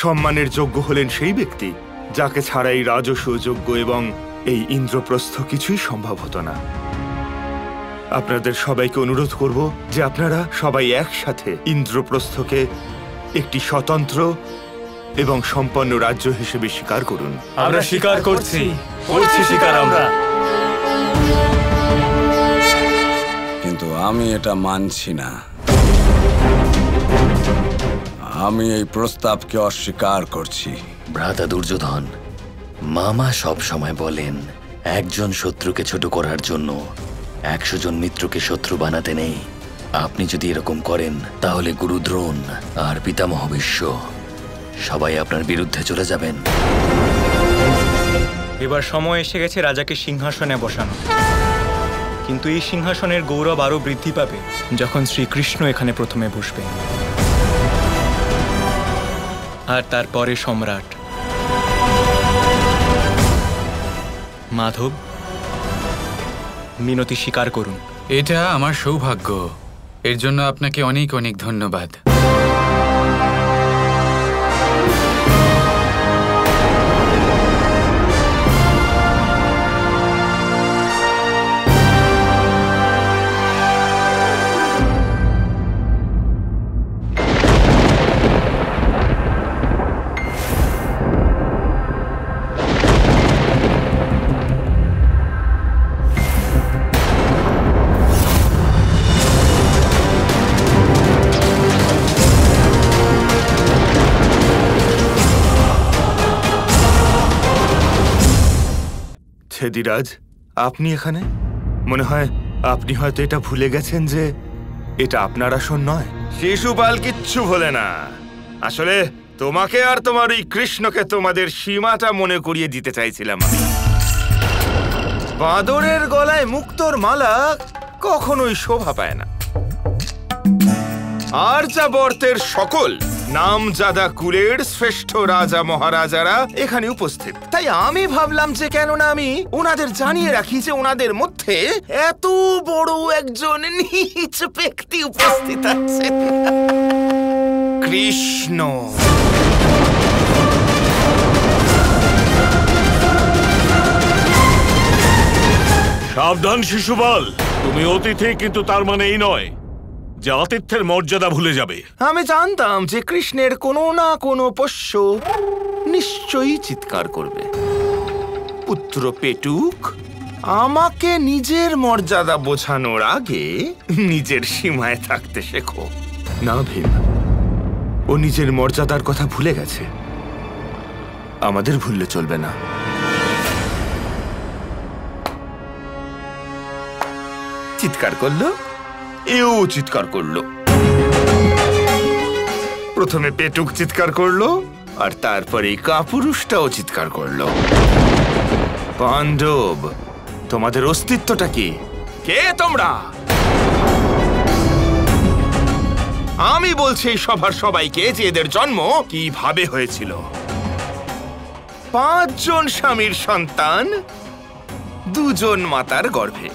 সম্মানের যোগ্য হলেন সেই ব্যক্তি যাকে ছাড়া এই রাজস্ব যজ্ঞ এবং এই ইন্দ্রপ্রস্থ কিছুই সম্ভব হতো না। আপনাদের সবাইকে অনুরোধ করব যে আপনারা সবাই একসাথে ইন্দ্রপ্রস্থকে একটি স্বতন্ত্র এবং সম্পন্ন রাজ্য হিসেবে স্বীকার করুন। আমরা স্বীকার করছি, স্বীকার আমরা। কিন্তু আমি এটা মানছি না। আমি এই প্রস্তাবকে অস্বীকার করছি। ভ্রাতা দুর্যোধন, মামা সব সময় বলেন একজন শত্রুকে ছোট করার জন্য 100 জন মিত্রকে শত্রু বানাতে নেই। আপনি যদি এরকম করেন তাহলে গুরু দ্রোণ আর পিতামহ ভীষ্ম সবাই আপনার বিরুদ্ধে চলে যাবেন। এবার সময় এসে গেছে রাজাকে সিংহাসনে বসানো, কিন্তু এই সিংহাসনের গৌরব আরো বৃদ্ধি পাবে যখন শ্রীকৃষ্ণ এখানে প্রথমে বসবেন, আর তারপরে সম্রাট। মাধব, মিনতি স্বীকার করুন। এটা আমার সৌভাগ্য। এর জন্য আপনাকে অনেক অনেক ধন্যবাদ। ছেদিরাজ, আপনি এখানে? মনে হয় আপনি হয়তো এটা ভুলে গেছেন যে এটা আপনার আসন নয়। শিশুপাল কিচ্ছু ভোলে না। আসলে তোমাকে আর তোমার ওই কৃষ্ণকে তোমাদের সীমাটা মনে করিয়ে দিতে চাইছিলাম আমি। বাঁদরের গলায় মুক্তোর মালা কখনোই শোভা পায় না। আর্যাবর্তের সকল নামজাদা কুলের শ্রেষ্ঠ রাজা মহারাজারা এখানে উপস্থিত। তাই আমি ভাবলাম যে কেননা আমি ওনাদের জানিয়ে রাখি যে ওনাদের মধ্যে এত বড় একজন নীচ ব্যক্তি উপস্থিত আছেন, কৃষ্ণ। সাবধান শিশুপাল, তুমি অতিথি, কিন্তু তার মানে এই নয় যে আতিথ্যের মর্যাদা ভুলে যাবে। আমি জানতাম যে কৃষ্ণের কোনো না কোনো পোষ্য নিশ্চয়ই চিৎকার করবে। পুত্র পেটুক, আমাকে নিজের মর্যাদা বোঝানোর আগে নিজের সীমায় থাকতে শেখো। না ভীম, ও নিজের মর্যাদার কথা ভুলে গেছে। আমাদের ভুললে চলবে না। চিৎকার করলো, এও চিৎকার করলো। প্রথমে পেটুক চিৎকার করলো, আর তারপরে কাপুরুষটাও চিৎকার করলো। পাণ্ডব, তোমাদের অস্তিত্বটা কি? কে তোমরা? আমি বলছি সভার সবাইকে যে এদের জন্ম কিভাবে হয়েছিল। 5 জন স্বামীর সন্তান, 2 জন মাতার গর্ভে,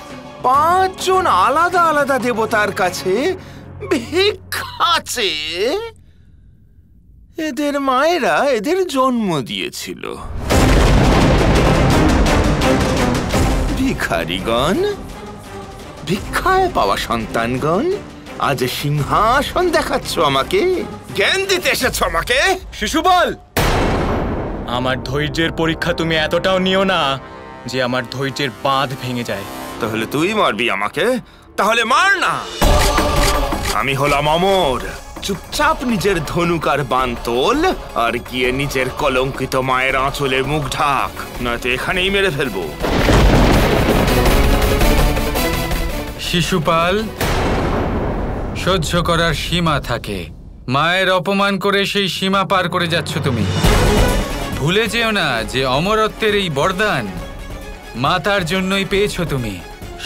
5 জন আলাদা আলাদা দেবতার কাছে ভিক্ষা চেয়ে এদের মায়েরা এদের জন্ম দিয়েছিল। ভিখারিগণ, ভিক্ষায় পাওয়া সন্তানগণ, আজ সিংহাসন দেখাচ্ছ আমাকে, জ্ঞান দিতে এসেছ আমাকে। শিশুপাল, আমার ধৈর্যের পরীক্ষা তুমি এতটাও নিও না যে আমার ধৈর্যের বাঁধ ভেঙে যায়। তাহলে তুই মারবি আমাকে? তাহলে মার না। আমি হলাম অমর। চুপচাপ নিজের ধনুক আর বাণ তোল, আর গিয়ে নিজের কলঙ্কিত মায়ের আঁচলে মুখ ঢাক, নয়তো এখানেই মেরে ফেলবো। শিশুপাল, সহ্য করার সীমা থাকে। মায়ের অপমান করে সেই সীমা পার করে যাচ্ছ তুমি। ভুলে যেও না যে অমরত্বের এই বরদান মাতার জন্যই পেয়েছো তুমি।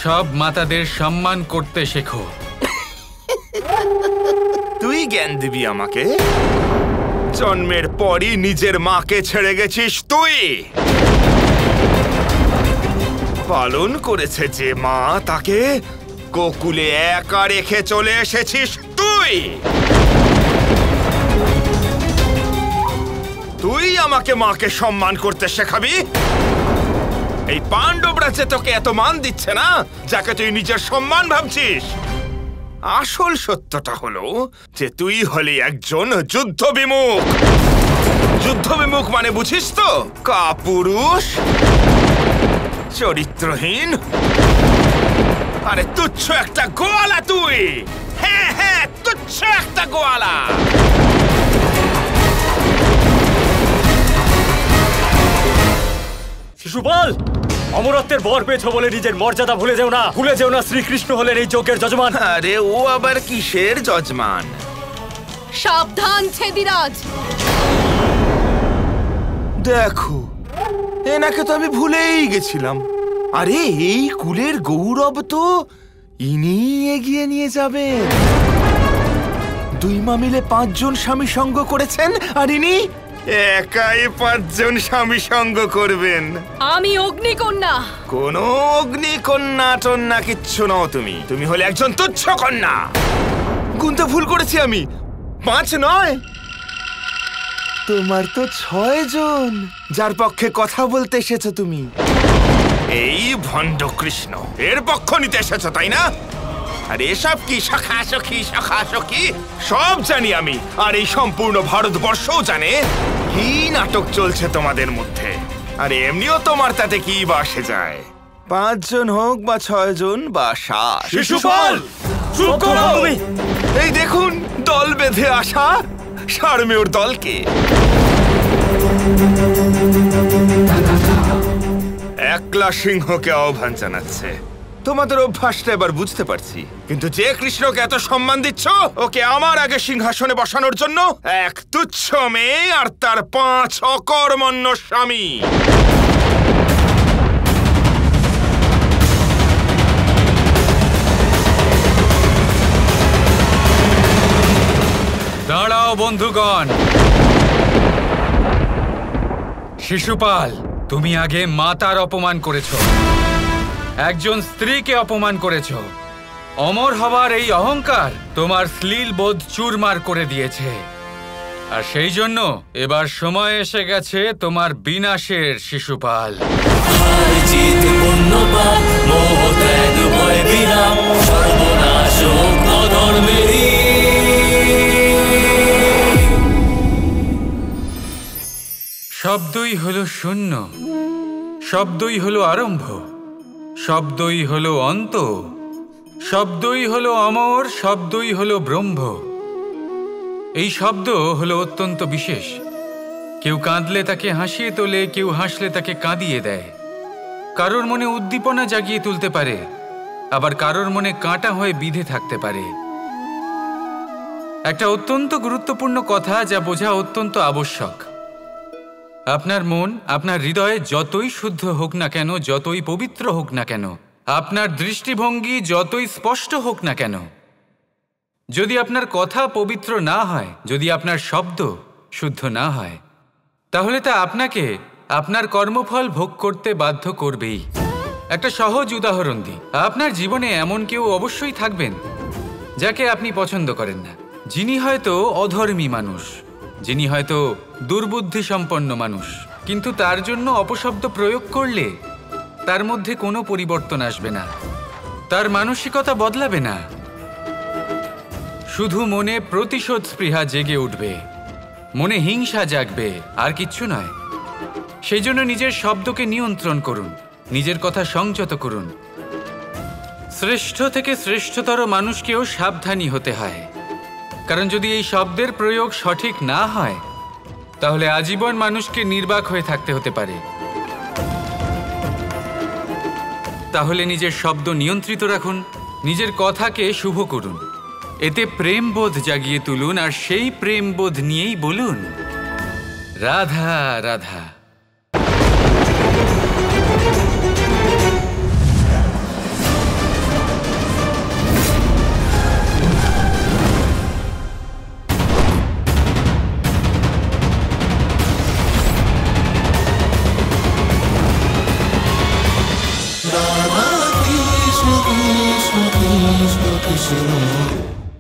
সব মাতাদের সম্মান করতে শেখো। তুই জ্ঞান দিবি আমাকে? জন্মের পরই নিজের মাকে ছেড়ে গেছিস তুই। পালন করেছে যে মা, তাকে গোকুলে একা রেখে চলে এসেছিস তুই। তুই আমাকে মাকে সম্মান করতে শেখাবি? এই পাণ্ডবরা যে তোকে এত মান দিচ্ছে না, যাকে তুই নিজের সম্মান ভাবছিস, আসল সত্যটা হলো যে তুই হলি একজন যুদ্ধ বিমুখ। যুদ্ধ বিমুখ মানে বুঝিস তো? কাপুরুষ, চরিত্রহীন, আরে তুচ্ছ একটা গোয়ালা তুই। হ্যাঁ হ্যাঁ, তুচ্ছ একটা গোয়ালা। শিশুপাল, অমরত্বের বর পেয়েছ বলে নিজের মর্যাদা ভুলে যেও না। ভুলে যেও না শ্রীকৃষ্ণ হলেন এই যজ্ঞের যজমান। আরে ও আবার কিসের যজমান? সাবধান ছেদিরাজ। দেখো, এনাকে তো আমি ভুলেই গেছিলাম। আরে এই কুলের গৌরব তো ইনি এগিয়ে নিয়ে যাবেন। দুই মা মিলে 5 জন স্বামী সঙ্গ করেছেন, আর ইনি একাই 5 জন স্বামী সঙ্গ করবেন। আমি অগ্নিকন্যা। কোনো অগ্নিকন্যা টন্যা কিচ্ছু নও তুমি। তুমি হলে একজন তুচ্ছ কন্যা। গুনতে ভুল করেছি আমি, 5 নয়, তোমার তো 6 জন যার পক্ষে কথা বলতে এসেছো তুমি। এই ভণ্ড কৃষ্ণ, এর পক্ষ নিতে এসেছো তাই না? আর এসব কি সখাসখি সখাসখি সব জানি আমি, আর এই সম্পূর্ণ ভারতবর্ষও জানে কি নাটক চলছে তোমাদের মধ্যে। আর এমনিও তোমার তাতে কি বাসে যায়? 5 জন হোক বা 6 জন বা 7। শিশুপাল, চুপ করো তুমি। এই দেখুন, দল বেঁধে আসা শারমেয়র দলকে। একলা সিংহকে আহ্বান জানাচ্ছে। তোমাদের অভ্যাসটা এবার বুঝতে পারছি, কিন্তু যে কৃষ্ণকে এত সম্মান দিচ্ছ, ওকে আমার আগে সিংহাসনে বসানোর জন্য এক তুচ্ছ মেয়ে আর তার 5 অকর্মণ্য স্বামী। দাঁড়াও বন্ধুগণ। শিশুপাল, তুমি আগে মাতার অপমান করেছো, একজন স্ত্রীকে অপমান করেছো। অমর হবার এই অহংকার তোমার শ্লীল বোধ চুরমার করে দিয়েছে। আর সেই জন্য এবার সময় এসে গেছে তোমার বিনাশের, শিশুপাল। শব্দই হলো শূন্য, শব্দই হলো আরম্ভ, শব্দই হলো অন্ত, শব্দই হলো অমর, শব্দই হলো ব্রহ্ম। এই শব্দ হলো অত্যন্ত বিশেষ। কেউ কাঁদলে তাকে হাসিয়ে তোলে, কেউ হাসলে তাকে কাঁদিয়ে দেয়। কারোর মনে উদ্দীপনা জাগিয়ে তুলতে পারে, আবার কারোর মনে কাঁটা হয়ে বিঁধে থাকতে পারে। একটা অত্যন্ত গুরুত্বপূর্ণ কথা যা বোঝা অত্যন্ত আবশ্যক। আপনার মন, আপনার হৃদয়ে যতই শুদ্ধ হোক না কেন, যতই পবিত্র হোক না কেন, আপনার দৃষ্টিভঙ্গি যতই স্পষ্ট হোক না কেন, যদি আপনার কথা পবিত্র না হয়, যদি আপনার শব্দ শুদ্ধ না হয়, তাহলে তা আপনাকে আপনার কর্মফল ভোগ করতে বাধ্য করবেই। একটা সহজ উদাহরণ দিই। আপনার জীবনে এমন কেউ অবশ্যই থাকবেন যাকে আপনি পছন্দ করেন না, যিনি হয়তো অধর্মী মানুষ, যিনি হয়তো দুর্বুদ্ধি সম্পন্ন মানুষ, কিন্তু তার জন্য অপশব্দ প্রয়োগ করলে তার মধ্যে কোনো পরিবর্তন আসবে না, তার মানসিকতা বদলাবে না, শুধু মনে প্রতিশোধ স্পৃহা জেগে উঠবে, মনে হিংসা জাগবে, আর কিচ্ছু নয়। সেই জন্য নিজের শব্দকে নিয়ন্ত্রণ করুন, নিজের কথা সংযত করুন। শ্রেষ্ঠ থেকে শ্রেষ্ঠতর মানুষকেও সাবধানী হতে হয়, কারণ যদি এই শব্দের প্রয়োগ সঠিক না হয়, তাহলে আজীবন মানুষকে নির্বাক হয়ে থাকতে হতে পারে। তাহলে নিজের শব্দ নিয়ন্ত্রিত রাখুন, নিজের কথাকে শুভ করুন, এতে প্রেমবোধ জাগিয়ে তুলুন, আর সেই প্রেমবোধ নিয়েই বলুন রাধা রাধা।